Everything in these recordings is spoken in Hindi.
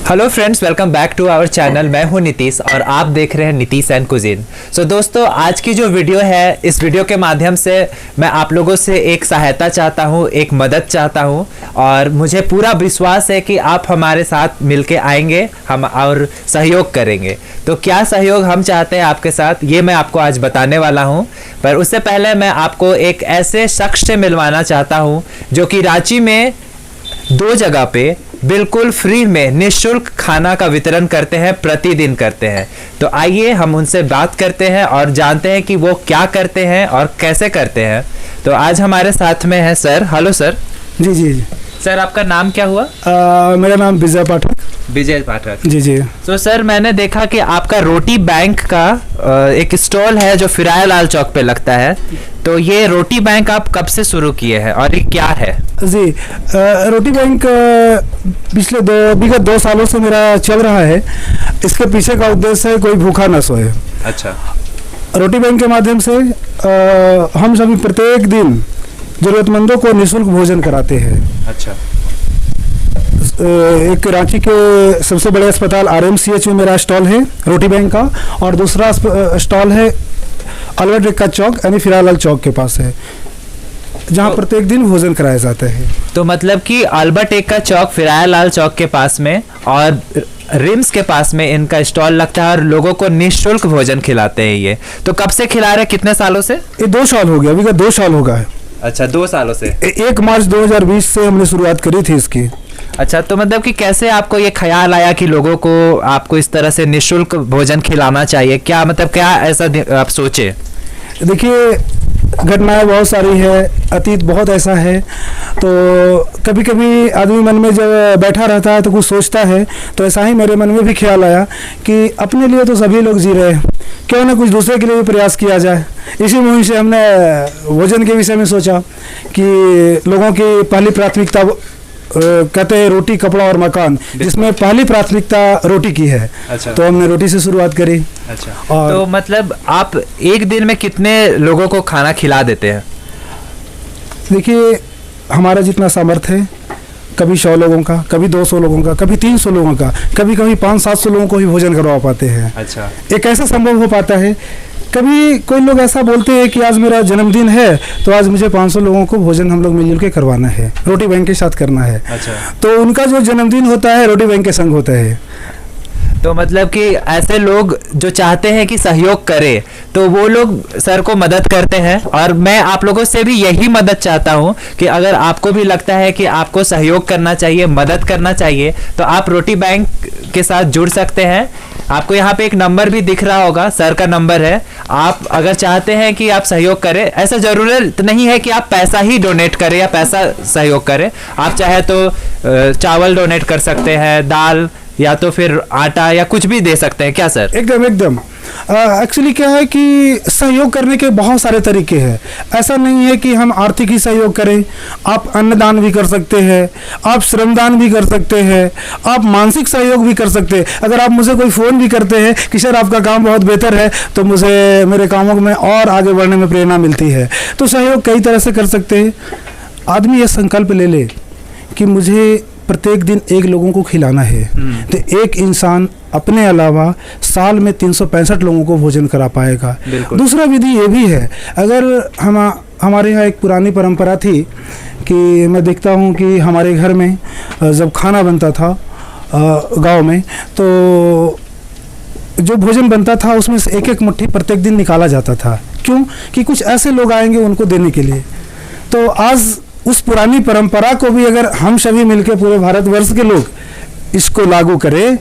Hello friends, welcome back to our channel. मैं हूं नीतीश और आप देख रहे हैं नीतीश एंड कुजीन। सो दोस्तों, आज की जो वीडियो है, इस वीडियो के माध्यम से मैं आप लोगों से एक सहायता चाहता हूं, एक मदद चाहता हूं और मुझे पूरा विश्वास है कि आप हमारे साथ मिलके आएंगे हम और सहयोग करेंगे। तो क्या सहयोग हम चाहते हैं आपके साथ, ये मैं आपको आज बताने वाला हूं। पर उससे पहले मैं आपको एक ऐसे शख्स से मिलवाना चाहता हूँ जो कि रांची में 2 जगह पे बिल्कुल फ्री में निःशुल्क खाना का वितरण करते हैं, प्रतिदिन करते हैं। तो आइए हम उनसे बात करते हैं और जानते हैं कि वो क्या करते हैं और कैसे करते हैं। तो आज हमारे साथ में है सर। Hello sir. जी जी जी सर, आपका नाम क्या हुआ? मेरा नाम विजय पाठक। विजय पाठक। जी जी। तो सर, मैंने देखा कि आपका रोटी बैंक का एक स्टॉल है जो फिराया लाल चौक पे लगता है। तो ये रोटी बैंक आप कब से शुरू किए हैं और ये क्या है? जी, रोटी बैंक पिछले विगत 2 सालों से मेरा चल रहा है। इसके पीछे का उद्देश्य है कोई भूखा न सोए। अच्छा। रोटी बैंक के माध्यम से हम सभी प्रत्येक दिन जरूरतमंदों को निःशुल्क भोजन कराते हैं। अच्छा। एक रांची के सबसे बड़े अस्पताल RMCH में मेरा स्टॉल है रोटी बैंक का, और दूसरा स्टॉल है अल्बर्ट एक्का चौक यानी फिराया लाल चौक के पास है, जहाँ प्रत्येक दिन भोजन कराया जाता है। तो मतलब कि अल्बर्ट एक्का चौक, फिराया लाल चौक के पास में और रिम्स के पास में इनका स्टॉल लगता है और लोगों को निःशुल्क भोजन खिलाते हैं। ये तो कब से खिला रहे हैं, कितने सालों से? ये 2 साल हो गया, अभी का 2 साल होगा है। अच्छा, 2 सालों से। 1 मार्च 2020 से हमने शुरुआत करी थी इसकी। अच्छा, तो मतलब कि कैसे आपको ये ख्याल आया कि लोगों को आपको इस तरह से निःशुल्क भोजन खिलाना चाहिए? क्या मतलब, क्या ऐसा आप सोचे? देखिए, घटनाएं बहुत सारी है, अतीत बहुत ऐसा है। तो कभी कभी आदमी मन में जब बैठा रहता है तो कुछ सोचता है, तो ऐसा ही मेरे मन में भी ख्याल आया कि अपने लिए तो सभी लोग जी रहे हैं, क्यों ना कुछ दूसरे के लिए भी प्रयास किया जाए। इसी मुहिम से हमने भोजन के विषय में सोचा कि लोगों की पहली प्राथमिकता कहते हैं रोटी, कपड़ा और मकान, जिसमें पहली प्राथमिकता रोटी की है। अच्छा। तो हमने रोटी से शुरुआत करी। अच्छा। और तो मतलब आप एक दिन में कितने लोगों को खाना खिला देते हैं? देखिए, हमारा जितना सामर्थ्य है, कभी 100 लोगों का, कभी 200 लोगों का, कभी 300 लोगों का, कभी कभी 500-700 लोगों को ही भोजन करवा पाते हैं। अच्छा। एक ऐसा संभव हो पाता है। कभी कोई लोग ऐसा बोलते हैं कि आज मेरा जन्मदिन है, तो आज मुझे 500 लोगों को भोजन हम लोग मिलजुल के करवाना है, रोटी बैंक के साथ करना है। अच्छा। तो उनका जो जन्मदिन होता है रोटी बैंक के संग होता है। तो मतलब कि ऐसे लोग जो चाहते हैं कि सहयोग करे, तो वो लोग सर को मदद करते हैं। और मैं आप लोगों से भी यही मदद चाहता हूं कि अगर आपको भी लगता है कि आपको सहयोग करना चाहिए, मदद करना चाहिए, तो आप रोटी बैंक के साथ जुड़ सकते हैं। आपको यहाँ पे एक नंबर भी दिख रहा होगा, सर का नंबर है। आप अगर चाहते हैं कि आप सहयोग करें, ऐसा जरूरत नहीं है कि आप पैसा ही डोनेट करें या पैसा सहयोग करें। आप चाहे तो चावल डोनेट कर सकते हैं, दाल, या तो फिर आटा, या कुछ भी दे सकते हैं। क्या सर? एकदम एकदम। एक्चुअली क्या है कि सहयोग करने के बहुत सारे तरीके हैं। ऐसा नहीं है कि हम आर्थिक ही सहयोग करें। आप अन्नदान भी कर सकते हैं, आप श्रमदान भी कर सकते हैं, आप मानसिक सहयोग भी कर सकते हैं। अगर आप मुझे कोई फ़ोन भी करते हैं कि सर आपका काम बहुत बेहतर है, तो मुझे मेरे कामों में और आगे बढ़ने में प्रेरणा मिलती है। तो सहयोग कई तरह से कर सकते हैं। आदमी ये संकल्प ले ले कि मुझे प्रत्येक दिन 1 लोगों को खिलाना है, तो एक इंसान अपने अलावा साल में 365 लोगों को भोजन करा पाएगा। दूसरा विधि ये भी है, अगर हमारे यहाँ एक पुरानी परंपरा थी कि मैं देखता हूँ कि हमारे घर में जब खाना बनता था गांव में, तो जो भोजन बनता था उसमें से 1-1 मुट्ठी प्रत्येक दिन निकाला जाता था। क्यों? कि कुछ ऐसे लोग आएंगे उनको देने के लिए। तो आज उस पुरानी परंपरा को भी अगर हम सभी मिलकर पूरे भारतवर्ष के लोग इसको लागू करें,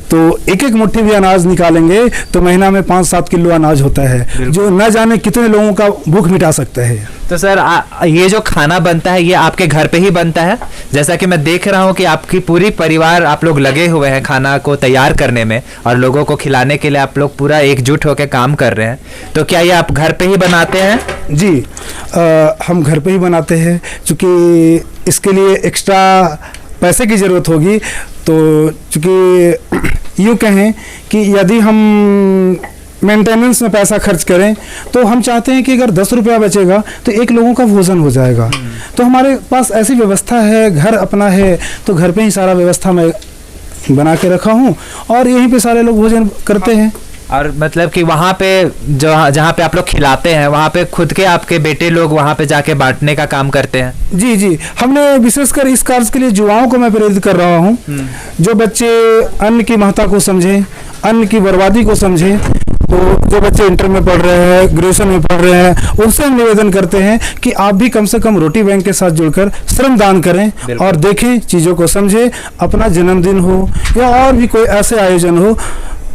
तो 1-1 मुट्ठी भी अनाज निकालेंगे तो महीना में 5-7 किलो अनाज होता है, जो न जाने कितने लोगों का भूख मिटा सकता है। तो सर, ये जो खाना बनता है ये आपके घर पे ही बनता है? जैसा कि मैं देख रहा हूँ कि आपकी पूरी परिवार, आप लोग लगे हुए हैं खाना को तैयार करने में और लोगों को खिलाने के लिए आप लोग पूरा एकजुट होकर काम कर रहे हैं। तो क्या ये आप घर पे ही बनाते हैं? जी, हम घर पे ही बनाते हैं। चूँकि इसके लिए एक्स्ट्रा पैसे की ज़रूरत होगी, तो चूँकि यूँ कहें कि यदि हम मेंटेनेंस में पैसा खर्च करें, तो हम चाहते हैं कि अगर 10 रुपया बचेगा तो 1 लोगों का भोजन हो जाएगा। तो हमारे पास ऐसी व्यवस्था है, घर अपना है, तो घर पे ही सारा व्यवस्था मैं बना के रखा हूँ और यहीं पे सारे लोग भोजन करते हैं। और मतलब कि वहाँ पे जो जहाँ पे आप लोग खिलाते हैं वहाँ पे खुद के आपके बेटे लोग वहाँ पे जाके बांटने का काम करते हैं? जी जी, हमने विशेषकर इस कार्य के लिए युवाओं को मैं प्रेरित कर रहा हूँ, जो बच्चे अन्न की महत्ता को समझें, अन्न की बर्बादी को समझें। तो जो बच्चे इंटर में पढ़ रहे हैं, ग्रेजुएशन में पढ़ रहे हैं, उनसे हम निवेदन करते हैं कि आप भी कम से कम रोटी बैंक के साथ जुड़कर श्रमदान करें और देखें, चीज़ों को समझें। अपना जन्मदिन हो या और भी कोई ऐसे आयोजन हो,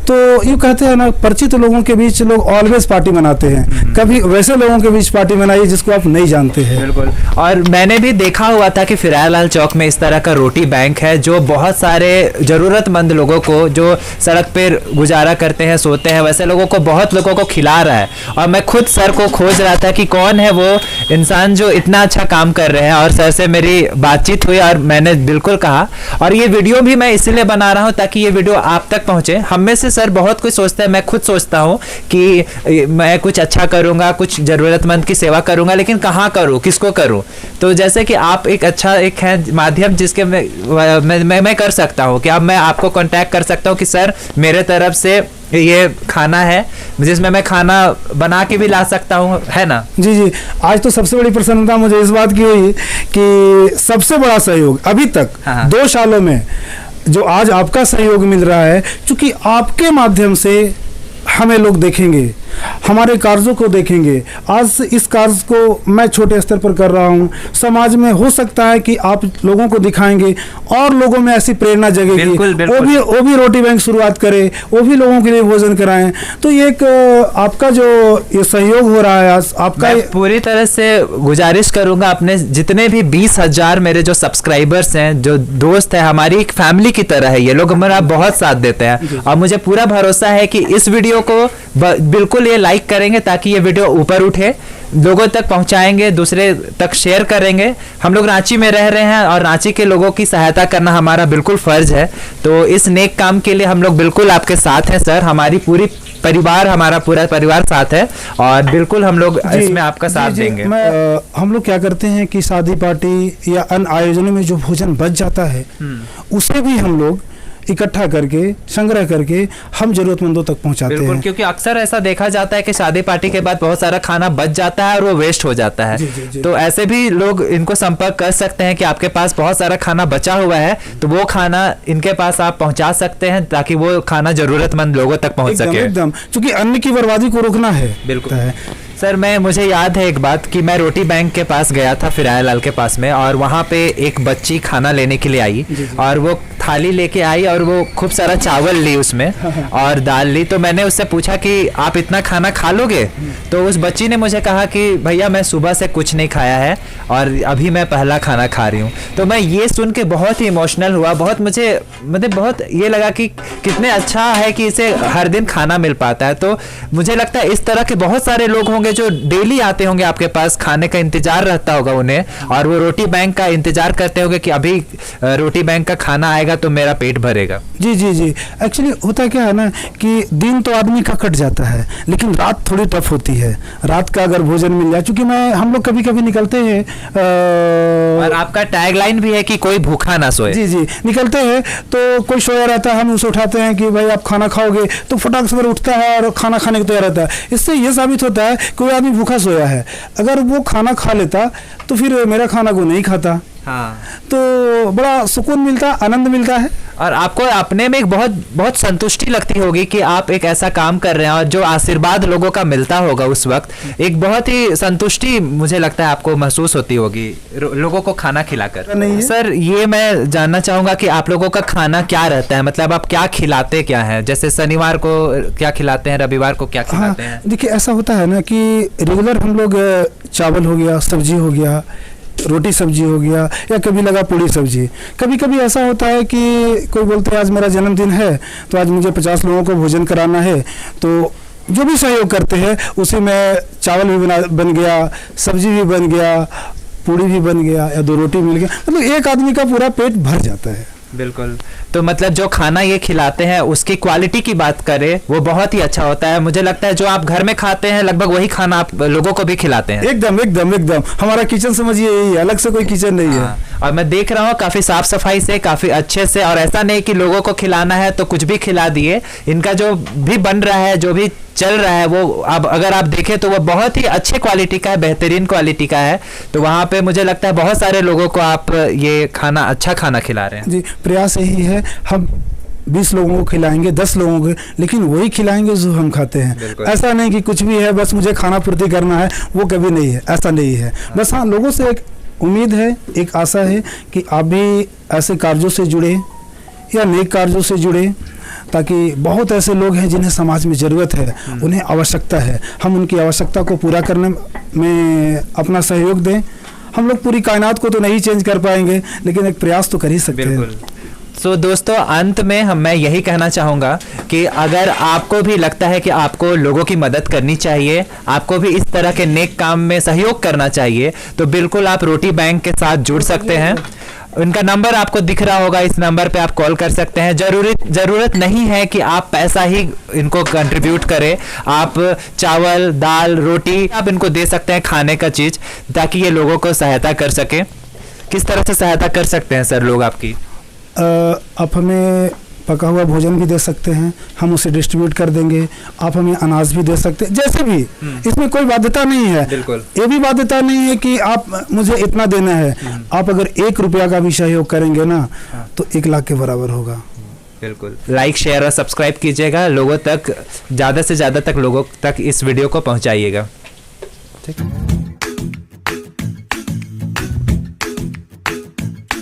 तो यूँ कहते हैं ना, परिचित लोगों के बीच लोग ऑलवेज पार्टी मनाते हैं, कभी वैसे लोगों के बीच पार्टी मनाइए जिसको आप नहीं जानते हैं। बिल्कुल। और मैंने भी देखा हुआ था कि फिरालाल चौक में इस तरह का रोटी बैंक है जो बहुत सारे ज़रूरतमंद लोगों को, जो सड़क पर गुजारा करते हैं, सोते हैं, वैसे लोगों को, बहुत लोगों को खिला रहा है। और मैं खुद सर को खोज रहा था कि कौन है वो इंसान जो इतना अच्छा काम कर रहे हैं, और सर से मेरी बातचीत हुई और मैंने बिल्कुल कहा। और ये वीडियो भी मैं इसलिए बना रहा हूँ ताकि ये वीडियो आप तक पहुँचे। हम में से सर बहुत कुछ सोचते हैं, मैं खुद सोचता हूँ कि मैं कुछ अच्छा करूँगा, कुछ ज़रूरतमंद की सेवा करूँगा, लेकिन कहाँ करूँ, किसको करूँ। तो जैसे कि आप एक अच्छा एक है माध्यम जिसके मैं कर सकता हूँ कि अब मैं आपको कांटेक्ट कर सकता हूँ कि सर मेरे तरफ से ये खाना है जिसमें मैं खाना बना के भी ला सकता हूँ, है ना? जी जी, आज तो सबसे बड़ी प्रसन्नता मुझे इस बात की हुई कि सबसे बड़ा सहयोग अभी तक 2 सालों में जो आज आपका सहयोग मिल रहा है, क्योंकि आपके माध्यम से हमें लोग देखेंगे, हमारे कार्यों को देखेंगे। आज इस कार्य को मैं छोटे स्तर पर कर रहा हूँ, समाज में हो सकता है कि आप लोगों को दिखाएंगे और लोगों में ऐसी प्रेरणा जगेगी, वो भी रोटी बैंक शुरुआत करे, वो भी लोगों के लिए भोजन कराएं। तो ये एक आपका जो ये सहयोग हो रहा है, आपका पूरी तरह से गुजारिश करूंगा अपने जितने भी 20,000 मेरे जो सब्सक्राइबर्स हैं, जो दोस्त हैं, हमारी एक फैमिली की तरह है ये लोग, हमारा बहुत साथ देते हैं। और मुझे पूरा भरोसा है कि इस वीडियो को बिल्कुल ये लाइक करेंगे ताकि ये वीडियो ऊपर उठे, लोगों तक पहुंचाएंगे, दूसरे तक शेयर करेंगे। हम लोग रांची में रह रहे हैं और रांची के लोगों की सहायता करना हमारा बिल्कुल फर्ज है। तो इस नेक काम के लिए हम लोग बिल्कुल आपके साथ हैं सर, हमारी पूरी परिवार, हमारा पूरा परिवार साथ है और बिल्कुल हम लोग इसमें आपका साथ देंगे। हम लोग क्या करते हैं कि शादी पार्टी या अन्य आयोजनों में जो भोजन बच जाता है उसे भी हम लोग इकट्ठा करके, संग्रह करके हम जरूरतमंदों तक पहुंचाते हैं। क्योंकि अक्सर ऐसा देखा जाता है कि शादी पार्टी के बाद बहुत सारा खाना बच जाता है और वो वेस्ट हो जाता है। जी। तो ऐसे भी लोग इनको संपर्क कर सकते हैं कि आपके पास बहुत सारा खाना बचा हुआ है, तो वो खाना इनके पास आप पहुंचा सकते हैं ताकि वो खाना जरूरतमंद लोगों तक पहुंच सके। एकदम, क्योंकि अन्न की बर्बादी को रोकना है। बिल्कुल सर, मुझे याद है एक बात कि मैं रोटी बैंक के पास गया था, फिरालाल के पास में, और वहाँ पे एक बच्ची खाना लेने के लिए आई और वो थाली लेके आई और वो खूब सारा चावल ली उसमें और दाल ली। तो मैंने उससे पूछा कि आप इतना खाना खा लोगे? तो उस बच्ची ने मुझे कहा कि भैया मैं सुबह से कुछ नहीं खाया है और अभी मैं पहला खाना खा रही हूँ। तो मैं ये सुन के बहुत ही इमोशनल हुआ, बहुत मुझे मतलब बहुत ये लगा कि कितने अच्छा है कि इसे हर दिन खाना मिल पाता है। तो मुझे लगता है इस तरह के बहुत सारे लोग होंगे जो डेली आते होंगे आपके पास, खाने का इंतजार रहता होगा उन्हें, और वो रोटी बैंक का इंतजार करते होंगे कि अभी रोटी बैंक का खाना आएगा तो मेरा पेट भरेगा। जी जी जी, एक्चुअली होता क्या है ना कि दिन तो आदमी का कट जाता है, लेकिन रात थोड़ी टफ होती है। रात का अगर भोजन मिल जाए, क्योंकि हम लोग कभी कभी निकलते हैं और आपका टैगलाइन भी है कि कोई भूखा ना सोए। जी जी, निकलते हैं तो कोई सोया रहता है, हम उसे उठाते हैं कि भाई आप खाना खाओगे, तो फटाक से उठता है और खाना खाने को तैयार रहता है। इससे यह साबित होता है कोई आदमी भूखा सोया है। अगर वो खाना खा लेता तो फिर मेरा खाना को नहीं खाता। हाँ, तो बड़ा सुकून मिलता, आनंद मिलता है और आपको अपने में एक बहुत बहुत संतुष्टि लगती होगी कि आप एक ऐसा काम कर रहे हैं और जो आशीर्वाद लोगों का मिलता होगा उस वक्त, एक बहुत ही संतुष्टि मुझे लगता है आपको महसूस होती होगी लोगों को खाना खिलाकर। सर, ये मैं जानना चाहूंगा कि आप लोगों का खाना क्या रहता है, मतलब आप क्या खिलाते क्या है? जैसे शनिवार को क्या खिलाते हैं, रविवार को क्या खिलाते हैं? देखिए, ऐसा होता है ना कि रेगुलर हम लोग चावल हो गया, सब्जी हो गया, रोटी सब्जी हो गया, या कभी लगा पूड़ी सब्जी। कभी कभी ऐसा होता है कि कोई बोलते हैं आज मेरा जन्मदिन है तो आज मुझे 50 लोगों को भोजन कराना है, तो जो भी सहयोग करते हैं उसी में चावल भी बन गया, सब्जी भी बन गया, पूड़ी भी बन गया, या 2 रोटी मिल गया, मतलब एक आदमी का पूरा पेट भर जाता है। बिल्कुल। तो मतलब जो खाना ये खिलाते हैं उसकी क्वालिटी की बात करें वो बहुत ही अच्छा होता है। मुझे लगता है जो आप घर में खाते हैं लगभग वही खाना आप लोगों को भी खिलाते हैं। एकदम एकदम एकदम, हमारा किचन समझिए यही है, अलग से कोई किचन नहीं है। और मैं देख रहा हूँ काफ़ी साफ सफाई से, काफ़ी अच्छे से, और ऐसा नहीं कि लोगों को खिलाना है तो कुछ भी खिला दिए। इनका जो भी बन रहा है, जो भी चल रहा है, वो अब अगर आप देखें तो वो बहुत ही अच्छे क्वालिटी का है, बेहतरीन क्वालिटी का है। तो वहाँ पे मुझे लगता है बहुत सारे लोगों को आप ये खाना, अच्छा खाना खिला रहे हैं। जी, प्रयास यही है, हम 20 लोगों को खिलाएंगे, 10 लोगों को, लेकिन वही खिलाएंगे जो हम खाते हैं। ऐसा नहीं कि कुछ भी है बस मुझे खाना पूर्ति करना है, वो कभी नहीं है, ऐसा नहीं है। बस हाँ, लोगों से एक उम्मीद है, एक आशा है कि आप भी ऐसे कार्यों से जुड़े या नेक कार्यों से जुड़े, ताकि बहुत ऐसे लोग हैं जिन्हें समाज में ज़रूरत है, उन्हें आवश्यकता है, हम उनकी आवश्यकता को पूरा करने में अपना सहयोग दें। हम लोग पूरी कायनात को तो नहीं चेंज कर पाएंगे, लेकिन एक प्रयास तो कर ही सकते हैं। सो दोस्तों, अंत में मैं यही कहना चाहूँगा कि अगर आपको भी लगता है कि आपको लोगों की मदद करनी चाहिए, आपको भी इस तरह के नेक काम में सहयोग करना चाहिए, तो बिल्कुल आप रोटी बैंक के साथ जुड़ सकते हैं। उनका नंबर आपको दिख रहा होगा, इस नंबर पे आप कॉल कर सकते हैं। ज़रूरत नहीं है कि आप पैसा ही इनको कंट्रीब्यूट करें, आप चावल, दाल, रोटी आप इनको दे सकते हैं, खाने का चीज़, ताकि ये लोगों को सहायता कर सकें। किस तरह से सहायता कर सकते हैं सर लोग आपकी? आप हमें पका हुआ भोजन भी दे सकते हैं, हम उसे डिस्ट्रीब्यूट कर देंगे। आप हमें अनाज भी दे सकते हैं, जैसे भी, इसमें कोई बाध्यता नहीं है। बिल्कुल, ये भी बाध्यता नहीं है कि आप मुझे इतना देना है। आप अगर 1 रुपया का भी सहयोग करेंगे ना, तो 1 लाख के बराबर होगा। बिल्कुल, लाइक, शेयर और सब्सक्राइब कीजिएगा, लोगों तक, ज़्यादा से ज़्यादा तक लोगों तक इस वीडियो को पहुंचाइएगा। ठीक है।